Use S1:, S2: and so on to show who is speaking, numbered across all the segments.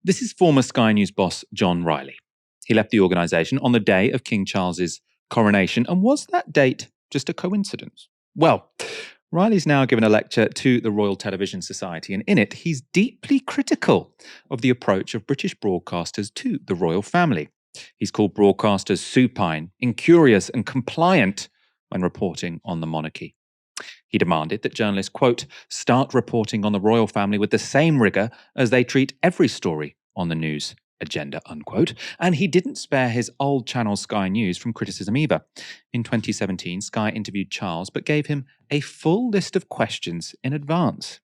S1: This is former Sky News boss John Riley. He left the organisation on the day of King Charles's coronation, and was that date just a coincidence? Well, Riley's now given a lecture to the Royal Television Society, and in it he's deeply critical of the approach of British broadcasters to the royal family. He's called broadcasters supine, incurious and compliant when reporting on the monarchy. He demanded that journalists, quote, start reporting on the royal family with the same rigour as they treat every story on the news agenda, unquote. And he didn't spare his old channel Sky News from criticism either. In 2017, Sky interviewed Charles but gave him a full list of questions in advance.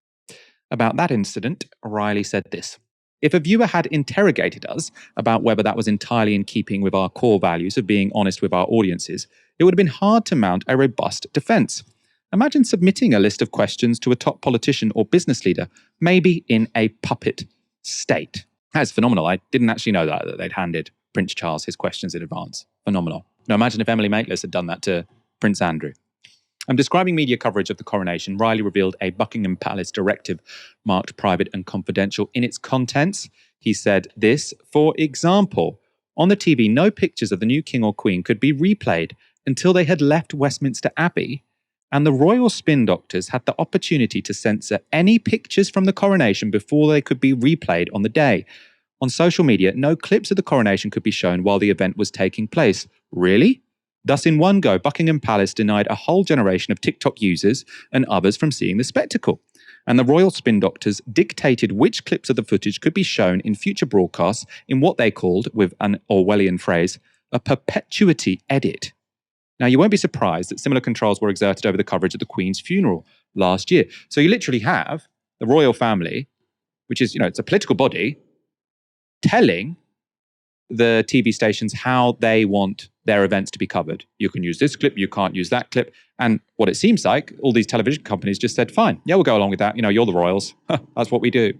S1: About that incident, Riley said this: if a viewer had interrogated us about whether that was entirely in keeping with our core values of being honest with our audiences, it would have been hard to mount a robust defence. Imagine submitting a list of questions to a top politician or business leader, maybe in a puppet state. That's phenomenal. I didn't actually know that they'd handed Prince Charles his questions in advance. Phenomenal. Now imagine if Emily Maitlis had done that to Prince Andrew. Describing media coverage of the coronation, Riley revealed a Buckingham Palace directive marked private and confidential in its contents. He said this: for example, on the TV, no pictures of the new king or queen could be replayed until they had left Westminster Abbey, and the royal spin doctors had the opportunity to censor any pictures from the coronation before they could be replayed on the day. On social media, no clips of the coronation could be shown while the event was taking place. Really? Thus, in one go, Buckingham Palace denied a whole generation of TikTok users and others from seeing the spectacle. And the royal spin doctors dictated which clips of the footage could be shown in future broadcasts in what they called, with an Orwellian phrase, a perpetuity edit. Now, you won't be surprised that similar controls were exerted over the coverage of the Queen's funeral last year. So you literally have the royal family, which is, it's a political body, telling the TV stations how they want their events to be covered. You can use this clip, you can't use that clip. And what it seems like, all these television companies just said, fine, yeah, we'll go along with that. You're the royals. That's what we do.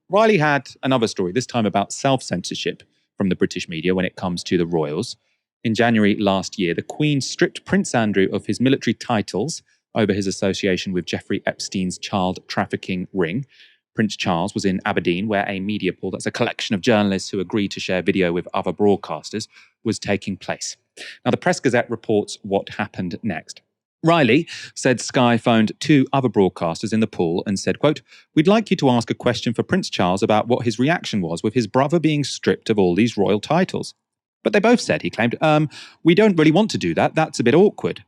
S1: Riley had another story, this time about self-censorship from the British media when it comes to the royals. In January last year, the Queen stripped Prince Andrew of his military titles over his association with Jeffrey Epstein's child trafficking ring. Prince Charles was in Aberdeen, where a media pool, that's a collection of journalists who agreed to share video with other broadcasters, was taking place. Now, the Press Gazette reports what happened next. Riley said Sky phoned two other broadcasters in the pool and said, quote, we'd like you to ask a question for Prince Charles about what his reaction was with his brother being stripped of all these royal titles. But they both said, he claimed, we don't really want to do that. That's a bit awkward.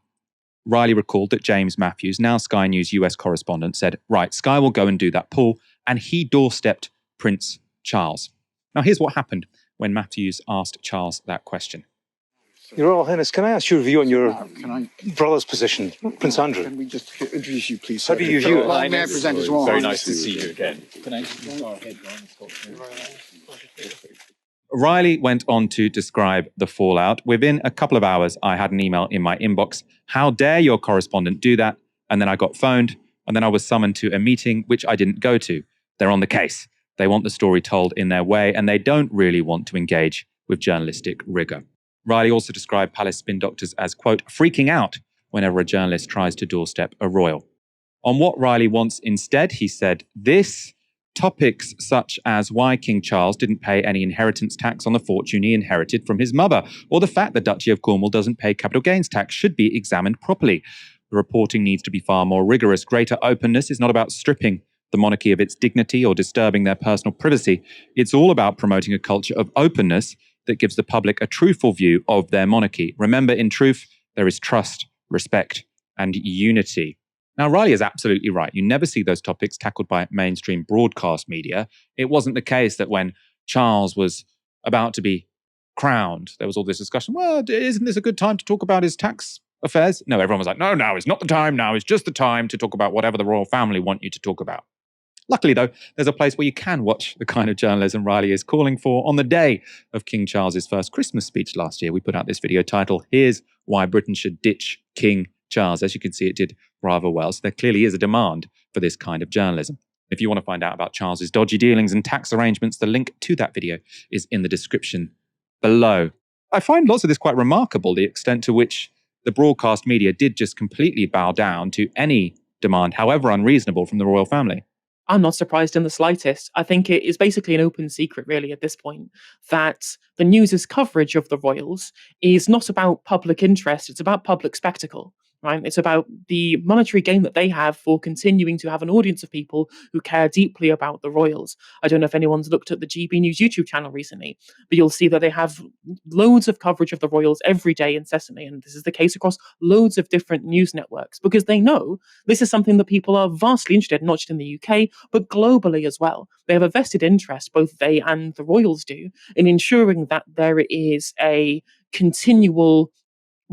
S1: Riley recalled that James Matthews, now Sky News US correspondent, said, right, Sky will go and do that pool. And he doorstepped Prince Charles. Now, here's what happened when Matthews asked Charles that question.
S2: Your Royal Highness, can I ask your view on your brother's position, Prince Andrew?
S3: Can we just introduce you, please?
S2: How do you view it?
S3: Well, may I present his
S4: Very nice to see you again.
S3: Can I go ahead,
S1: Riley went on to describe the fallout. Within a couple of hours, I had an email in my inbox. How dare your correspondent do that? And then I got phoned, and then I was summoned to a meeting, which I didn't go to. They're on the case. They want the story told in their way, and they don't really want to engage with journalistic rigour. Riley also described palace spin doctors as, quote, freaking out whenever a journalist tries to doorstep a royal. On what Riley wants instead, he said this: topics such as why King Charles didn't pay any inheritance tax on the fortune he inherited from his mother, or the fact the Duchy of Cornwall doesn't pay capital gains tax, should be examined properly. The reporting needs to be far more rigorous. Greater openness is not about stripping the monarchy of its dignity or disturbing their personal privacy. It's all about promoting a culture of openness that gives the public a truthful view of their monarchy. Remember, in truth, there is trust, respect, and unity. Now, Riley is absolutely right. You never see those topics tackled by mainstream broadcast media. It wasn't the case that when Charles was about to be crowned, there was all this discussion, well, isn't this a good time to talk about his tax affairs? No, everyone was like, no, now is not the time. Now is just the time to talk about whatever the royal family want you to talk about. Luckily, though, there's a place where you can watch the kind of journalism Riley is calling for. On the day of King Charles's first Christmas speech last year, we put out this video titled, Here's Why Britain Should Ditch King Charles. As you can see, it did rather well. So there clearly is a demand for this kind of journalism. If you want to find out about Charles's dodgy dealings and tax arrangements, the link to that video is in the description below. I find lots of this quite remarkable, the extent to which the broadcast media did just completely bow down to any demand, however unreasonable, from the royal family.
S4: I'm not surprised in the slightest. I think it is basically an open secret, really, at this point, that the news's coverage of the royals is not about public interest, it's about public spectacle. Right? It's about the monetary gain that they have for continuing to have an audience of people who care deeply about the royals. I don't know if anyone's looked at the GB News YouTube channel recently, but you'll see that they have loads of coverage of the royals every day incessantly. And this is the case across loads of different news networks because they know this is something that people are vastly interested in, not just in the UK, but globally as well. They have a vested interest, both they and the royals do, in ensuring that there is a continual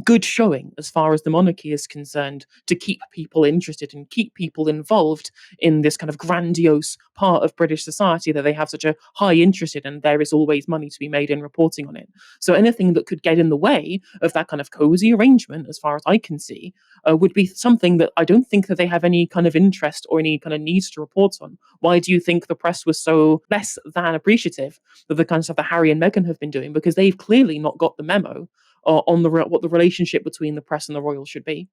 S4: good showing as far as the monarchy is concerned to keep people interested and keep people involved in this kind of grandiose part of British society that they have such a high interest in, and there is always money to be made in reporting on it. So anything that could get in the way of that kind of cozy arrangement, as far as I can see, would be something that I don't think that they have any kind of interest or any kind of needs to report on. Why do you think the press was so less than appreciative of the kind of stuff that Harry and Meghan have been doing? Because they've clearly not got the memo on what the relationship between the press and the royals should be.